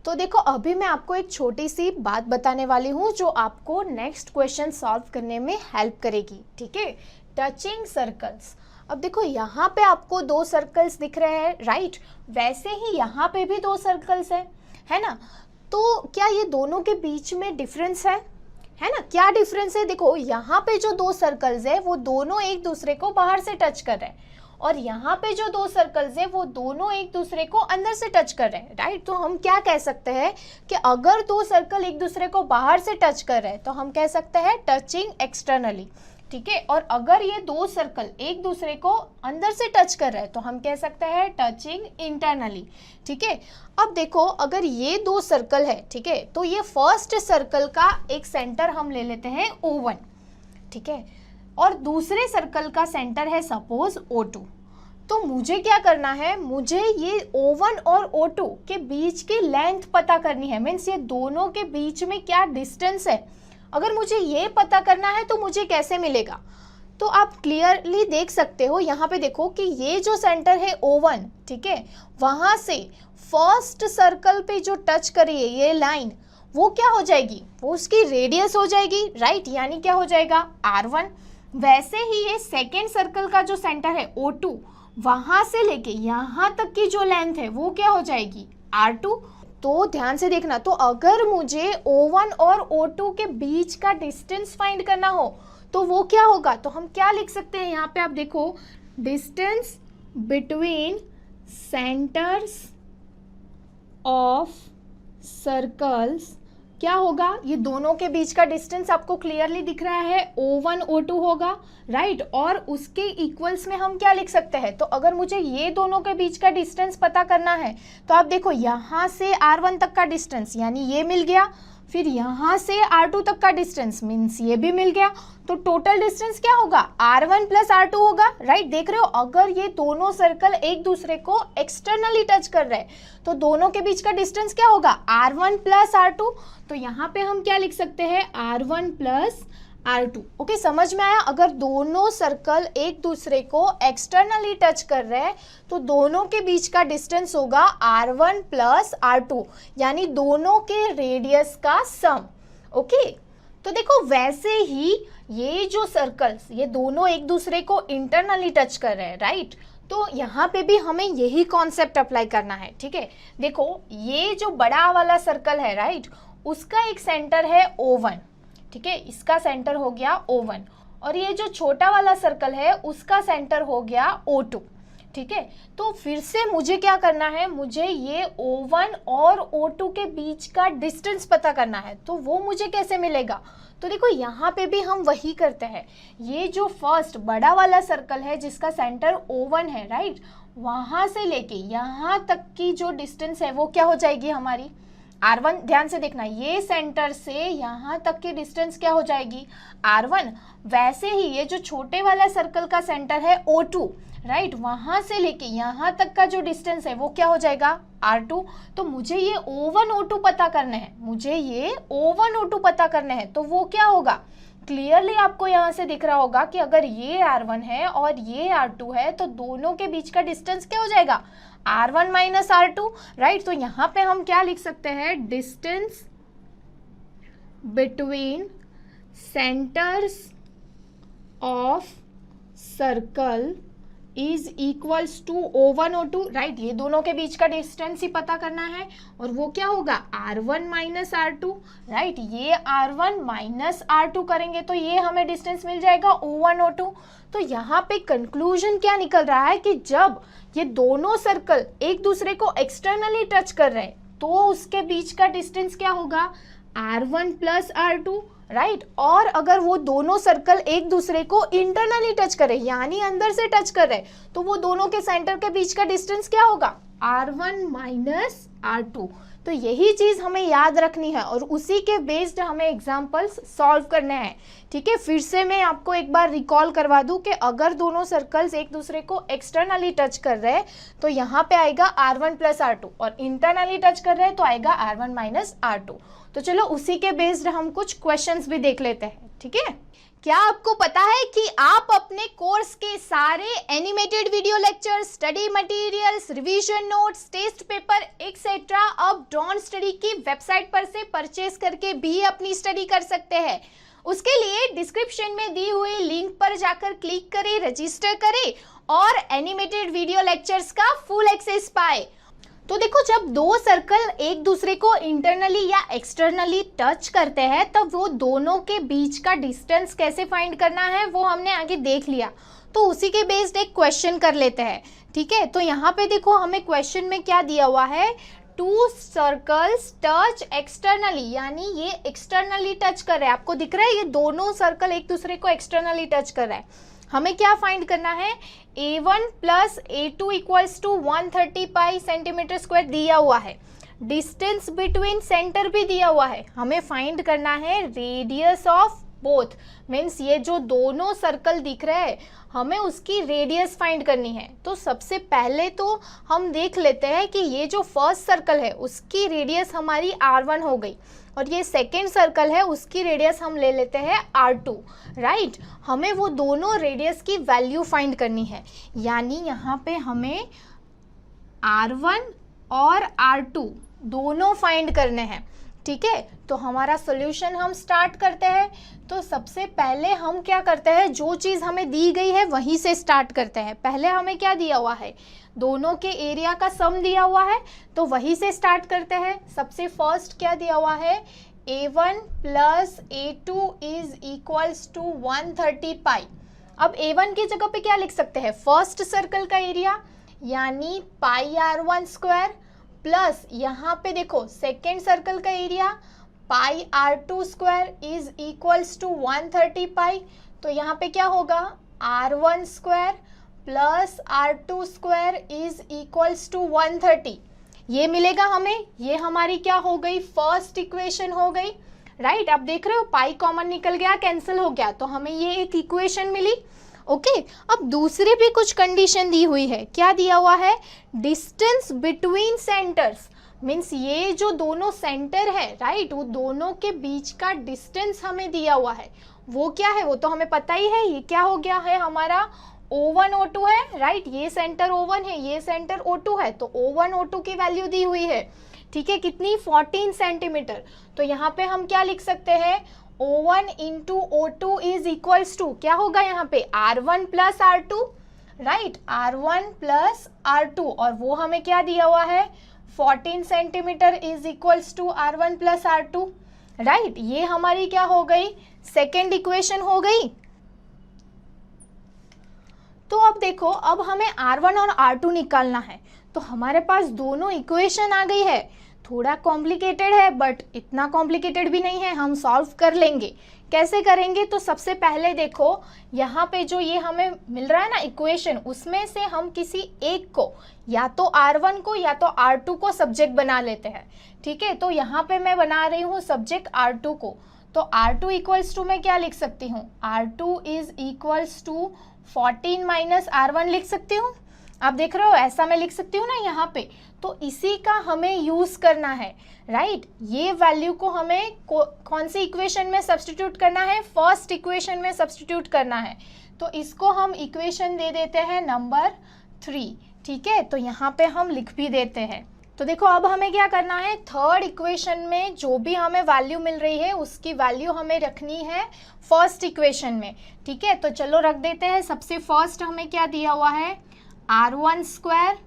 तो देखो अभी मैं आपको एक छोटी सी बात बताने वाली हूँ जो आपको नेक्स्ट क्वेश्चन सॉल्व करने में हेल्प करेगी, ठीक है। Touching circles. अब देखो यहाँ पे आपको दो सर्कल्स दिख रहे हैं, राइट। वैसे ही यहाँ पे भी दो सर्कल्स है ना। तो क्या ये दोनों के बीच में डिफरेंस है ना। क्या डिफरेंस है, देखो यहाँ पे जो दो सर्कल्स है वो दोनों एक दूसरे को बाहर से टच कर रहे हैं, और यहाँ पे जो दो सर्कल्स है वो दोनों एक दूसरे को अंदर से टच कर रहे हैं, राइट। तो हम क्या कह सकते हैं कि अगर दो सर्कल एक दूसरे को बाहर से टच कर रहे हैं तो हम कह सकते हैं टचिंग एक्सटर्नली, ठीक है। और अगर ये दो सर्कल एक दूसरे को अंदर से टच कर रहे हैं तो हम कह सकते हैं टचिंग इंटरनली, ठीक है। अब देखो अगर ये दो सर्कल है, ठीक है, तो ये फर्स्ट सर्कल का एक सेंटर हम ले लेते हैं O1, ठीक है, और दूसरे सर्कल का सेंटर है सपोज O2। तो मुझे क्या करना है, मुझे ये O1 और O2 के बीच की लेंथ पता करनी है, मीन्स ये दोनों के बीच में क्या डिस्टेंस है। अगर मुझे ये पता करना है तो मुझे कैसे मिलेगा, तो आप क्लियरली देख सकते हो यहाँ पे देखो कि ये जो सेंटर है O1, ठीक है, वहाँ से फर्स्ट सर्कल पे जो टच करी है ये लाइन, वो क्या हो जाएगी, वो उसकी रेडियस हो जाएगी, राइट। यानी क्या हो जाएगा R1। वैसे ही ये सेकेंड सर्कल का जो सेंटर है O2, वहाँ से लेके यहाँ तक की जो लेंथ है वो क्या हो जाएगी R2। तो ध्यान से देखना, तो अगर मुझे O1 और O2 के बीच का डिस्टेंस फाइंड करना हो तो वो क्या होगा, तो हम क्या लिख सकते हैं, यहाँ पे आप देखो distance between centres of circles क्या होगा, ये दोनों के बीच का डिस्टेंस आपको क्लियरली दिख रहा है O1 O2 होगा, राइट। और उसके इक्वल्स में हम क्या लिख सकते हैं, तो अगर मुझे ये दोनों के बीच का डिस्टेंस पता करना है तो आप देखो यहाँ से R1 तक का डिस्टेंस यानी ये मिल गया, फिर यहाँ से R2 तक का डिस्टेंस मीन्स ये भी मिल गया, तो टोटल डिस्टेंस क्या होगा R1 प्लस R2 होगा, राइट। देख रहे हो अगर ये दोनों सर्कल एक दूसरे को एक्सटर्नली टच कर रहे हैं तो दोनों के बीच का डिस्टेंस क्या होगा R1 प्लस R2। तो यहाँ पे हम क्या लिख सकते हैं R1 प्लस R2। ओके, समझ में आया। अगर दोनों सर्कल एक दूसरे को एक्सटर्नली टच कर रहे हैं तो दोनों के बीच का डिस्टेंस होगा R1 प्लस R2, यानी दोनों के रेडियस का सम। ओके, तो देखो वैसे ही ये जो सर्कल्स ये दोनों एक दूसरे को इंटरनली टच कर रहे हैं, राइट। तो यहाँ पे भी हमें यही कॉन्सेप्ट अप्लाई करना है, ठीक है। देखो ये जो बड़ा वाला सर्कल है, राइट, उसका एक सेंटर है O1, ठीक है, इसका सेंटर हो गया O1, और ये जो छोटा वाला सर्कल है उसका सेंटर हो गया O2, ठीक है। तो फिर से मुझे क्या करना है, मुझे ये O1 और O2 के बीच का डिस्टेंस पता करना है, तो वो मुझे कैसे मिलेगा, तो देखो यहाँ पे भी हम वही करते हैं। ये जो फर्स्ट बड़ा वाला सर्कल है जिसका सेंटर O1 है, राइट, वहाँ से लेके यहाँ तक की जो डिस्टेंस है वो क्या हो जाएगी हमारी R1। ध्यान से देखना, ये सेंटर से यहाँ तक की डिस्टेंस क्या हो जाएगी R1। वैसे ही ये जो छोटे वाला सर्कल का सेंटर है O2, राइट, वहाँ से लेके यहाँ तक का जो डिस्टेंस है वो क्या हो जाएगा R2। तो मुझे ये O1 O2 पता करने हैं, मुझे ये O1 O2 पता करने हैं, तो वो क्या होगा, क्लियरली आपको यहाँ से दिख रहा होगा कि अगर ये R1 है और ये R2 है तो दोनों के बीच का डिस्टेंस क्या हो जाएगा R1 माइनस R2, राइट। तो यहाँ पे हम क्या लिख सकते हैं, distance between centres of circle is equals to O1 O2, right. ये दोनों के बीच का डिस्टेंस ही पता करना है, और वो क्या होगा R1 माइनस R2, राइट। ये R1 माइनस R2 करेंगे तो ये हमें डिस्टेंस मिल जाएगा O1 O2। तो यहाँ पे कंक्लूजन क्या निकल रहा है कि जब ये दोनों सर्कल एक दूसरे को एक्सटर्नली टच कर रहे हैं तो उसके बीच का डिस्टेंस क्या होगा R1 प्लस R2, राइट। और अगर वो दोनों सर्कल एक दूसरे को इंटरनली टच करे यानी अंदर से टच कर रहे तो वो दोनों के सेंटर के बीच का डिस्टेंस क्या होगा R1 माइनस R2। तो यही चीज हमें याद रखनी है और उसी के बेस्ड हमें एग्जांपल्स सॉल्व करने हैं, ठीक है। फिर से मैं आपको एक बार रिकॉल करवा दूं कि अगर दोनों सर्कल्स एक दूसरे को एक्सटर्नली टच कर रहे हैं तो यहाँ पे आएगा R1 प्लस R2, और इंटरनली टच कर रहे हैं तो आएगा R1 माइनस R2। तो चलो उसी के बेस्ड हम कुछ क्वेश्चंस भी देख लेते हैं। ठीक है। क्या आपको पता है कि आप अपने कोर्स के सारे animated video lecture, study materials, revision notes, test paper etcetera अब डॉन स्टडी की वेबसाइट पर से परचेज करके भी अपनी स्टडी कर सकते हैं। उसके लिए डिस्क्रिप्शन में दी हुई लिंक पर जाकर क्लिक करें, रजिस्टर करें और एनिमेटेड वीडियो लेक्चर्स का फुल एक्सेस पाए। तो देखो, जब दो सर्कल एक दूसरे को इंटरनली या एक्सटर्नली टच करते हैं तब वो दोनों के बीच का डिस्टेंस कैसे फाइंड करना है वो हमने आगे देख लिया। तो उसी के बेस्ड एक क्वेश्चन कर लेते हैं, ठीक है। तो यहाँ पे देखो, हमें क्वेश्चन में क्या दिया हुआ है, 2 सर्कल्स टच एक्सटर्नली, यानी ये एक्सटर्नली टच कर रहे हैं। आपको दिख रहा है ये दोनों सर्कल एक दूसरे को एक्सटर्नली टच कर रहा है। हमें क्या फाइंड करना है, A1 plus A2 equals to 130 pi centimetre square दिया हुआ है। डिस्टेंस बिटवीन सेंटर भी दिया हुआ है। हमें फाइंड करना है रेडियस ऑफ बोथ, मीन्स ये जो दोनों सर्कल दिख रहे हैं हमें उसकी रेडियस फाइंड करनी है। तो सबसे पहले तो हम देख लेते हैं कि ये जो फर्स्ट सर्कल है उसकी रेडियस हमारी R1 हो गई और ये सेकेंड सर्कल है उसकी रेडियस हम ले लेते हैं R2, राइट। हमें वो दोनों रेडियस की वैल्यू फाइंड करनी है, यानी यहाँ पे हमें R1 और R2 दोनों फाइंड करने हैं, ठीक है। तो हमारा सॉल्यूशन हम स्टार्ट करते हैं। तो सबसे पहले हम क्या करते हैं, जो चीज़ हमें दी गई है वहीं से स्टार्ट करते हैं। पहले हमें क्या दिया हुआ है, दोनों के एरिया का सम दिया हुआ है, तो वहीं से स्टार्ट करते हैं। सबसे फर्स्ट क्या दिया हुआ है, A1 plus A2 is equals to 130 pi. अब A1 की जगह पे क्या लिख सकते हैं, फर्स्ट सर्कल का एरिया यानी पाई R1 स्क्वायर, प्लस यहाँ पे देखो सेकेंड सर्कल का area pi R2 square is equals to 130 pi. तो यहाँ पे क्या होगा, R1 square plus R2 square is equals to 130, ये मिलेगा हमें। ये हमारी क्या हो गई, फर्स्ट इक्वेशन हो गई, राइट। अब देख रहे हो पाई कॉमन निकल गया, कैंसिल हो गया, तो हमें ये एक इक्वेशन मिली, ओके। अब दूसरी भी कुछ कंडीशन दी हुई है। क्या दिया हुआ है, डिस्टेंस बिटवीन सेंटर्स, मीन्स ये जो दोनों सेंटर है, राइट, वो दोनों के बीच का डिस्टेंस हमें दिया हुआ है। वो क्या है, वो तो हमें पता ही है। ये क्या हो गया है, हमारा O1 O2 है, राइट। ये सेंटर O1 है, ये सेंटर O2 है, तो O1 O2 की वैल्यू दी हुई है, ठीक है, कितनी, 14 सेंटीमीटर। तो यहाँ पे हम क्या लिख सकते हैं, O1 into O2 is equals to क्या होगा यहाँ पे, R1 plus R2, right, R1 plus R2, और वो हमें क्या दिया हुआ है, 14 centimetre is equals to R1 plus R2, right. ये हमारी क्या हो गई, सेकेंड इक्वेशन हो गई। तो अब देखो, अब हमें R1 और R2 निकालना है। तो हमारे पास दोनों इक्वेशन आ गई है। थोड़ा कॉम्प्लिकेटेड है बट इतना कॉम्प्लिकेटेड भी नहीं है, हम सॉल्व कर लेंगे। कैसे करेंगे, तो सबसे पहले देखो यहाँ पे जो ये हमें मिल रहा है ना इक्वेशन, उसमें से हम किसी एक को, या तो R1 को या तो R2 को सब्जेक्ट बना लेते हैं, ठीक है। तो यहाँ पे मैं बना रही हूँ सब्जेक्ट R2 को। तो R2 इक्वल्स टू मैं क्या लिख सकती हूँ, R2 is equals to 14 minus R1 लिख सकती हूँ। आप देख रहे हो, ऐसा मैं लिख सकती हूँ ना यहाँ पे। तो इसी का हमें यूज करना है, राइट। ये वैल्यू को हमें कौन सी इक्वेशन में सब्स्टिट्यूट करना है, फर्स्ट इक्वेशन में सब्स्टिट्यूट करना है। तो इसको हम इक्वेशन दे देते हैं नंबर 3, ठीक है। तो यहाँ पे हम लिख भी देते हैं। तो देखो, अब हमें क्या करना है, थर्ड इक्वेशन में जो भी हमें वैल्यू मिल रही है उसकी वैल्यू हमें रखनी है फर्स्ट इक्वेशन में, ठीक है। तो चलो रख देते हैं। सबसे फर्स्ट हमें क्या दिया हुआ है, R1 square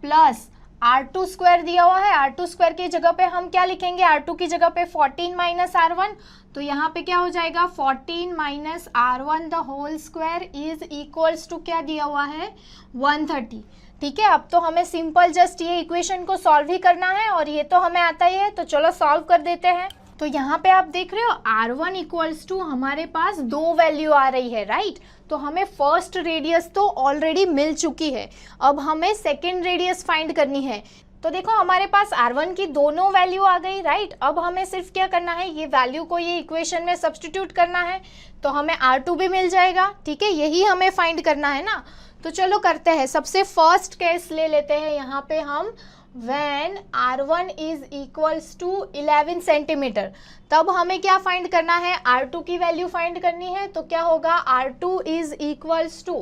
plus R2 square दिया हुआ है। R2 स्क्वायर की जगह पे हम क्या लिखेंगे, R2 की जगह पे 14 माइनस R1, तो यहाँ पे क्या हो जाएगा, 14 minus R1 the whole square is equals to क्या दिया हुआ है, 130, ठीक है। अब तो हमें सिंपल जस्ट ये इक्वेशन को सॉल्व ही करना है और ये तो हमें आता ही है, तो चलो सॉल्व कर देते हैं। तो यहाँ पे आप देख रहे हो R1 इक्वल्स टू हमारे पास 2 वैल्यू आ रही है, राइट। तो हमें फर्स्ट रेडियस तो ऑलरेडी मिल चुकी है, अब हमें सेकेंड रेडियस फाइंड करनी है। तो देखो हमारे पास R1 की दोनों वैल्यू आ गई, राइट। अब हमें सिर्फ क्या करना है, ये वैल्यू को ये इक्वेशन में सब्स्टिट्यूट करना है, तो हमें R2 भी मिल जाएगा, ठीक है। यही हमें फाइंड करना है ना। तो चलो करते हैं। सबसे फर्स्ट केस ले लेते हैं, यहाँ पे हम when R1 is equals to 11 centimetre, तब हमें क्या फाइंड करना है, R2 की वैल्यू फाइंड करनी है। तो क्या होगा, R2 is equals to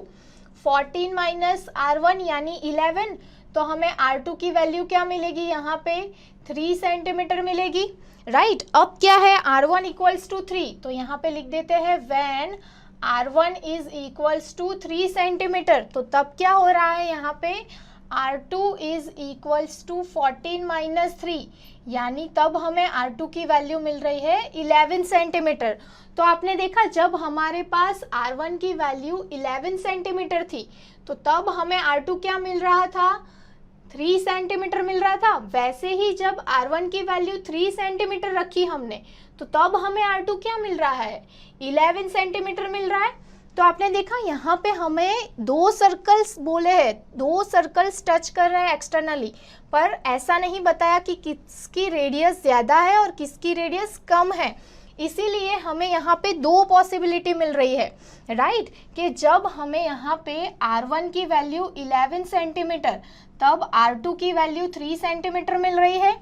14 minus R1 यानी 11। तो हमें R2 की वैल्यू क्या मिलेगी, यहाँ पे 3 सेंटीमीटर मिलेगी, राइट। अब क्या है, R1 इक्वल्स टू 3, तो यहाँ पे लिख देते हैं when R1 is equals to 3 centimetre. तो तब क्या हो रहा है, यहाँ पे R2 is equals to 14 minus 3, यानी तब हमें R2 की वैल्यू मिल रही है 11 सेंटीमीटर। तो आपने देखा जब हमारे पास R1 की वैल्यू 11 सेंटीमीटर थी तो तब हमें R2 क्या मिल रहा था, 3 सेंटीमीटर मिल रहा था। वैसे ही जब R1 की वैल्यू 3 सेंटीमीटर रखी हमने तो तब हमें R2 क्या मिल रहा है, 11 सेंटीमीटर मिल रहा है। तो आपने देखा यहाँ पे हमें 2 सर्कल्स बोले हैं, 2 सर्कल्स टच कर रहे हैं एक्सटर्नली, पर ऐसा नहीं बताया कि किसकी रेडियस ज़्यादा है और किसकी रेडियस कम है। इसीलिए हमें यहाँ पे 2 पॉसिबिलिटी मिल रही है, राइट, कि जब हमें यहाँ पे R1 की वैल्यू 11 सेंटीमीटर तब R2 की वैल्यू 3 सेंटीमीटर मिल रही है,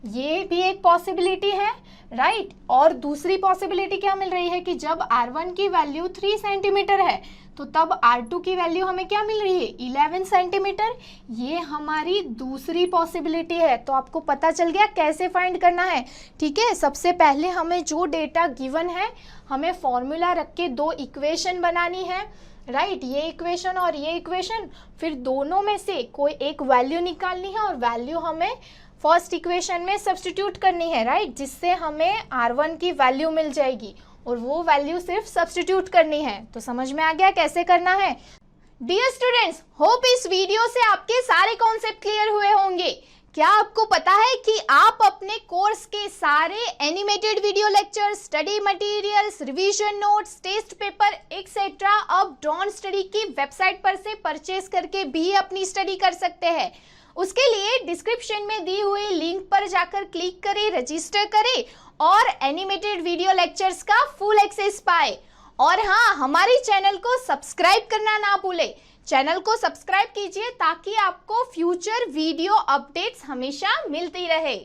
ये भी एक पॉसिबिलिटी है, राइट। और दूसरी पॉसिबिलिटी क्या मिल रही है कि जब R1 की वैल्यू 3 सेंटीमीटर है तो तब R2 की वैल्यू हमें क्या मिल रही है, 11 सेंटीमीटर। ये हमारी दूसरी पॉसिबिलिटी है। तो आपको पता चल गया कैसे फाइंड करना है, ठीक है। सबसे पहले हमें जो डेटा गिवन है हमें फॉर्मूला रख के 2 इक्वेशन बनानी है, राइट, ये इक्वेशन और ये इक्वेशन, फिर दोनों में से कोई एक वैल्यू निकालनी है और वैल्यू हमें फर्स्ट इक्वेशन में सब्स्टिट्यूट करनी है, राइट, जिससे हमें R1 की वैल्यू मिल जाएगी और वो वैल्यू सिर्फ सब्स्टिट्यूट करनी है। तो समझ में आ गया कैसे करना है। डियर स्टूडेंट्स, होप इस वीडियो से आपके सारे कॉन्सेप्ट क्लियर हुए होंगे। क्या आपको पता है कि आप अपने कोर्स के सारे animated video lectures, study materials, revision notes, test paper etcetera अब डॉन स्टडी की वेबसाइट पर से परचेज करके भी अपनी स्टडी कर सकते हैं। उसके लिए डिस्क्रिप्शन में दी हुई लिंक पर जाकर क्लिक करें, रजिस्टर करें और एनिमेटेड वीडियो लेक्चर्स का फुल एक्सेस पाए। और हाँ, हमारे चैनल को सब्सक्राइब करना ना भूलें। चैनल को सब्सक्राइब कीजिए ताकि आपको फ्यूचर वीडियो अपडेट्स हमेशा मिलती रहे।